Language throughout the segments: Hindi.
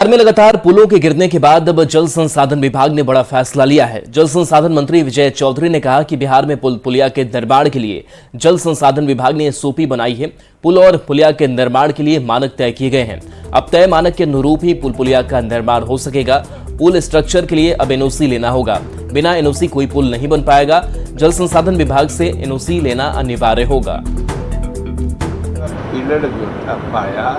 बिहार में लगातार पुलों के गिरने के बाद अब जल संसाधन विभाग ने बड़ा फैसला लिया है। जल संसाधन मंत्री विजय चौधरी ने कहा कि बिहार में पुल पुलिया के निर्माण के लिए जल संसाधन विभाग ने एसओपी बनाई है। पुल और पुलिया के निर्माण के लिए मानक तय किए गए हैं। अब तय मानक के अनुरूप ही पुल पुलिया का निर्माण हो सकेगा। पुल स्ट्रक्चर के लिए अब एनओसी लेना होगा। बिना एनओसी कोई पुल नहीं बन पाएगा। जल संसाधन विभाग से एनओसी लेना अनिवार्य होगा। पिलर जो था पाया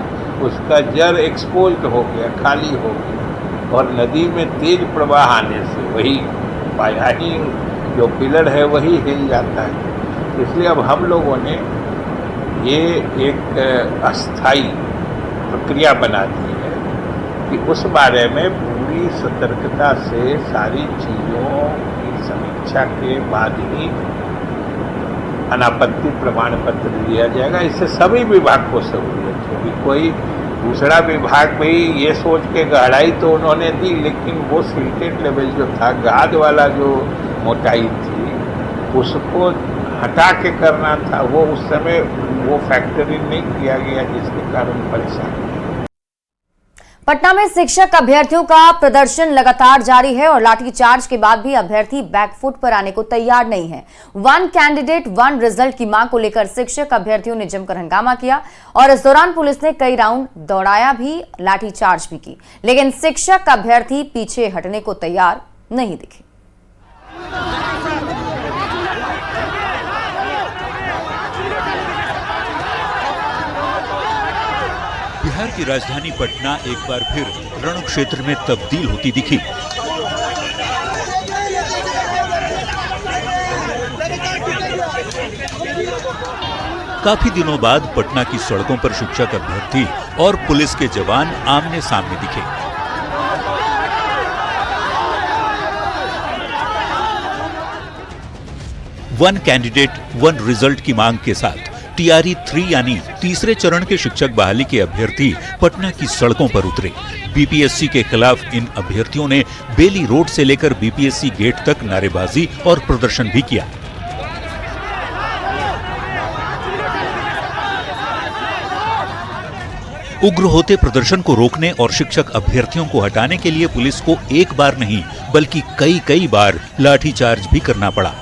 उसका जड़ एक्सपोज्ड हो गया, खाली हो गया और नदी में तेज प्रवाह आने से वही पाया ही जो पिलर है वही हिल जाता है। इसलिए अब हम लोगों ने ये एक अस्थाई प्रक्रिया बना दी है कि उस बारे में पूरी सतर्कता से सारी चीज़ों की समीक्षा के बाद ही अनापत्ति प्रमाण पत्र दिया जाएगा। इससे सभी विभाग को सहूलियत होगी। कोई दूसरा विभाग भी ये सोच के गहराई तो उन्होंने दी, लेकिन वो सिल्टेड लेवल जो था, गाद वाला जो मोटाई थी, उसको हटा के करना था। वो उस समय वो फैक्टरी नहीं किया गया, जिसके कारण परेशानी। पटना में शिक्षक अभ्यर्थियों का प्रदर्शन लगातार जारी है और लाठीचार्ज के बाद भी अभ्यर्थी बैकफुट पर आने को तैयार नहीं है। वन कैंडिडेट वन रिजल्ट की मांग को लेकर शिक्षक अभ्यर्थियों ने जमकर हंगामा किया और इस दौरान पुलिस ने कई राउंड दौड़ाया भी, लाठीचार्ज भी की, लेकिन शिक्षक अभ्यर्थी पीछे हटने को तैयार नहीं दिखे। बिहार की राजधानी पटना एक बार फिर रण क्षेत्र में तब्दील होती दिखी। काफी दिनों बाद पटना की सड़कों पर शिक्षक अभ्यर्थी और पुलिस के जवान आमने सामने दिखे। वन कैंडिडेट वन रिजल्ट की मांग के साथ टीआरई 3 यानी तीसरे चरण के शिक्षक बहाली के अभ्यर्थी पटना की सड़कों पर उतरे। बीपीएससी के खिलाफ इन अभ्यर्थियों ने बेली रोड से लेकर बीपीएससी गेट तक नारेबाजी और प्रदर्शन भी किया। उग्र होते प्रदर्शन को रोकने और शिक्षक अभ्यर्थियों को हटाने के लिए पुलिस को एक बार नहीं बल्कि कई बार लाठीचार्ज भी करना पड़ा।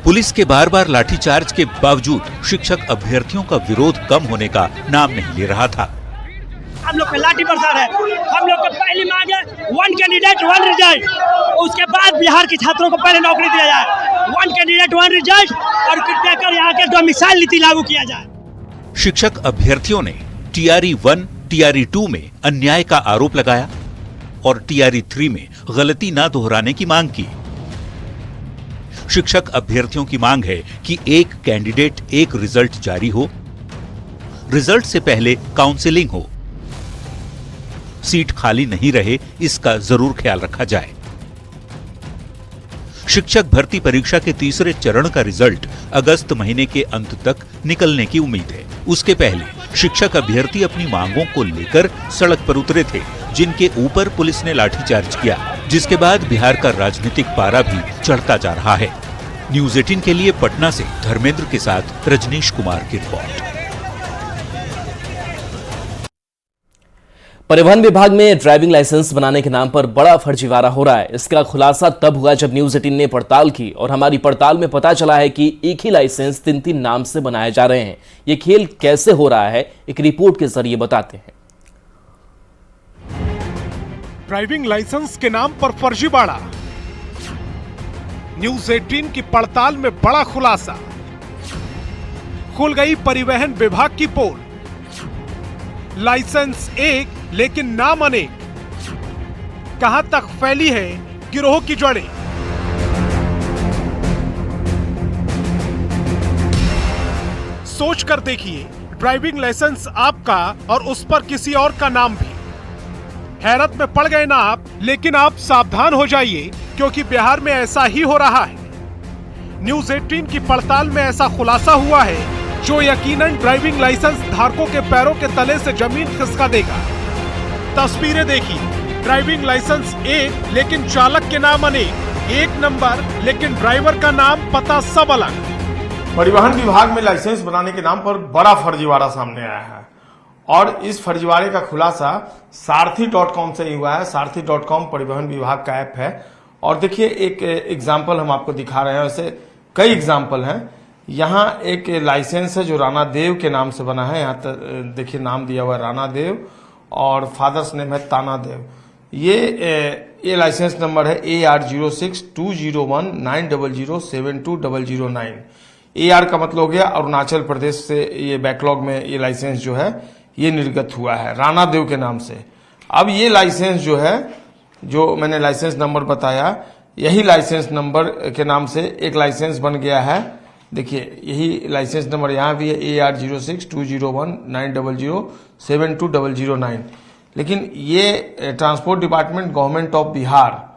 पुलिस के बार बार लाठीचार्ज के बावजूद शिक्षक अभ्यर्थियों का विरोध कम होने का नाम नहीं ले रहा था। हम लोग पे लाठी बरसा है। हम लोग की पहली मांग है वन कैंडिडेट वन रिजल्ट। उसके बाद बिहार के छात्रों को पहले नौकरी दिया जाए। वन कैंडिडेट वन रिजल्ट और कृपया कर यहाँ के डोमिसाइल नीति लागू किया जाए। शिक्षक अभ्यर्थियों ने टीआरई 1, टीआरई 2 में अन्याय का आरोप लगाया और टीआरई 3 में गलती न दोहराने की मांग की। शिक्षक अभ्यर्थियों की मांग है कि एक कैंडिडेट एक रिजल्ट जारी हो, रिजल्ट से पहले काउंसलिंग हो, सीट खाली नहीं रहे, इसका जरूर ख्याल रखा जाए। शिक्षक भर्ती परीक्षा के तीसरे चरण का रिजल्ट अगस्त महीने के अंत तक निकलने की उम्मीद है। उसके पहले शिक्षक अभ्यर्थी अपनी मांगों को लेकर सड़क पर उतरे थे, जिनके ऊपर पुलिस ने लाठीचार्ज किया, जिसके बाद बिहार का राजनीतिक पारा भी चढ़ता जा रहा है। न्यूज़ 18 के लिए पटना से धर्मेंद्र के साथ रजनीश कुमार की रिपोर्ट। परिवहन विभाग में ड्राइविंग लाइसेंस बनाने के नाम पर बड़ा फर्जीवाड़ा हो रहा है। इसका खुलासा तब हुआ जब न्यूज़ 18 ने पड़ताल की और हमारी पड़ताल में पता चला है कि एक ही लाइसेंस 3 नाम से बनाए जा रहे हैं। ये खेल कैसे हो रहा है, एक रिपोर्ट के जरिए बताते हैं। ड्राइविंग लाइसेंस के नाम पर फर्जीवाड़ा। न्यूज़ 18 की पड़ताल में बड़ा खुलासा। खुल गई परिवहन विभाग की पोल। लाइसेंस एक लेकिन नाम अनेक। कहां तक फैली है गिरोह की जड़ें। सोच कर देखिए, ड्राइविंग लाइसेंस आपका और उस पर किसी और का नाम भी। हैरत में पड़ गए ना आप, लेकिन आप सावधान हो जाइए क्योंकि बिहार में ऐसा ही हो रहा है। न्यूज़ 18 की पड़ताल में ऐसा खुलासा हुआ है जो यकीनन ड्राइविंग लाइसेंस धारकों के पैरों के तले से जमीन खिसका देगा। तस्वीरें देखिए, ड्राइविंग लाइसेंस एक लेकिन चालक के नाम अनेक, एक नंबर लेकिन ड्राइवर का नाम पता सब अलग। परिवहन विभाग में लाइसेंस बनाने के नाम पर बड़ा फर्जीवाड़ा सामने आया है और इस फर्जीवाड़े का खुलासा सारथी.com से ही हुआ है। सारथी.com परिवहन विभाग का ऐप है और देखिए एक एग्जाम्पल हम आपको दिखा रहे हैं, वैसे कई एग्जाम्पल हैं। यहाँ एक लाइसेंस है जो राणा देव के नाम से बना है। यहाँ देखिए नाम दिया हुआ है राणा देव और फादर्स नेम है ताना देव। ये लाइसेंस नंबर है AR06201900720009। AR का मतलब हो गया अरुणाचल प्रदेश से ये बैकलॉग में ये लाइसेंस जो है ये निर्गत हुआ है राणा देव के नाम से। अब ये लाइसेंस जो है, जो मैंने लाइसेंस नंबर बताया, यही लाइसेंस नंबर के नाम से एक लाइसेंस बन गया है। देखिए यही लाइसेंस नंबर यहाँ भी है AR06201900720009। लेकिन ये transport department government of Bihar,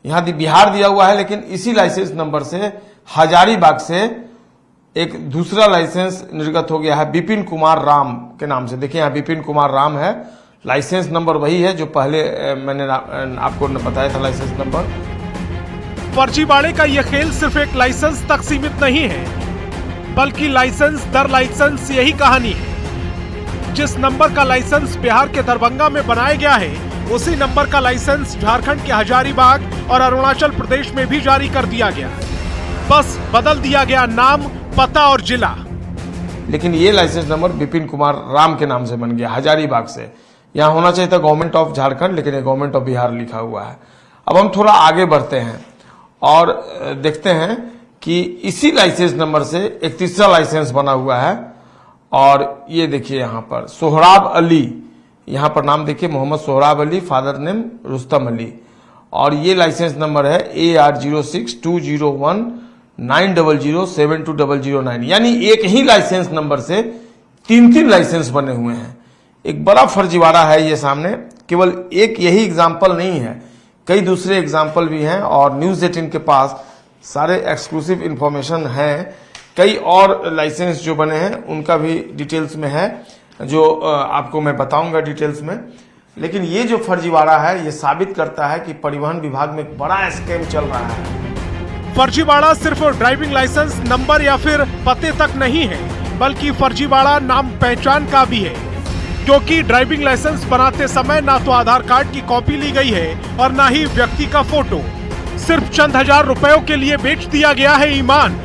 यहाँ बिहार दिया हुआ है, लेकिन इसी लाइसेंस नंबर से हजारीबाग से एक दूसरा लाइसेंस निर्गत हो गया है विपिन कुमार राम के नाम से। देखिए यहाँ विपिन कुमार राम है, लाइसेंस नंबर वही है जो पहले मैंने आपको बताया था लाइसेंस नंबर। फर्जीवाड़े का यह खेल सिर्फ एक लाइसेंस तक सीमित नहीं है, बल्कि लाइसेंस दर लाइसेंस यही कहानी है। जिस नंबर का लाइसेंस बिहार के दरभंगा में बनाया गया है, उसी नंबर का लाइसेंस झारखंड के हजारीबाग और अरुणाचल प्रदेश में भी जारी कर दिया गया। बस बदल दिया गया नाम, पता और जिला। लेकिन ये लाइसेंस नंबर विपिन कुमार राम के नाम से बन गया हजारीबाग से। यहाँ होना चाहिए था गवर्नमेंट ऑफ झारखंड, लेकिन ये गवर्नमेंट ऑफ बिहार लिखा हुआ है। अब हम थोड़ा आगे बढ़ते हैं और देखते हैं कि इसी लाइसेंस नंबर से एक तीसरा लाइसेंस बना हुआ है और ये देखिए यहाँ पर सोहराब अली, यहाँ पर नाम देखिए मोहम्मद सोहराब अली, फादर नेम रुस्तम अली, और ये लाइसेंस नंबर है AR06201900720009। यानी एक ही लाइसेंस नंबर से तीन लाइसेंस बने हुए हैं। एक बड़ा फर्जीवाड़ा है ये सामने। केवल एक यही एग्जाम्पल नहीं है, कई दूसरे एग्जाम्पल भी हैं और न्यूज 18 के पास सारे एक्सक्लूसिव इंफॉर्मेशन हैं। कई और लाइसेंस जो बने हैं उनका भी डिटेल्स में है, जो आपको मैं बताऊंगा डिटेल्स में। लेकिन ये जो फर्जीवाड़ा है ये साबित करता है कि परिवहन विभाग में एक बड़ा स्कैम चल रहा है। फर्जीवाड़ा सिर्फ ड्राइविंग लाइसेंस नंबर या फिर पते तक नहीं है, बल्कि फर्जीवाड़ा नाम पहचान का भी है, क्योंकि ड्राइविंग लाइसेंस बनाते समय ना तो आधार कार्ड की कॉपी ली गई है और ना ही व्यक्ति का फोटो। सिर्फ चंद हजार रुपयों के लिए बेच दिया गया है ईमान।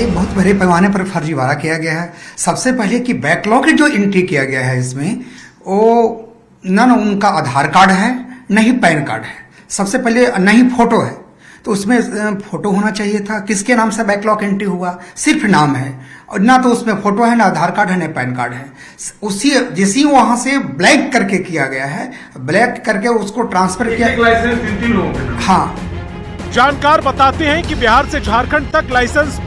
एक बहुत बड़े पैमाने पर फर्जीवाड़ा किया गया है। सबसे पहले कि बैकलॉग जो एंट्री किया गया है इसमें, वो न उनका आधार कार्ड है, न ही पैन कार्ड है, सबसे पहले न ही फोटो है। तो उसमें फोटो होना चाहिए था। किसके नाम से बैकलॉग एंट्री हुआ? सिर्फ नाम है और ना तो उसमें फोटो है, ना आधार कार्ड है, ना पैन कार्ड है। उसी जैसे वहां से ब्लैक करके किया गया है, ब्लैक करके उसको ट्रांसफर किया। लाइसेंस 3 लोगों के। हाँ, जानकार बताते हैं कि बिहार से झारखंड तक लाइसेंस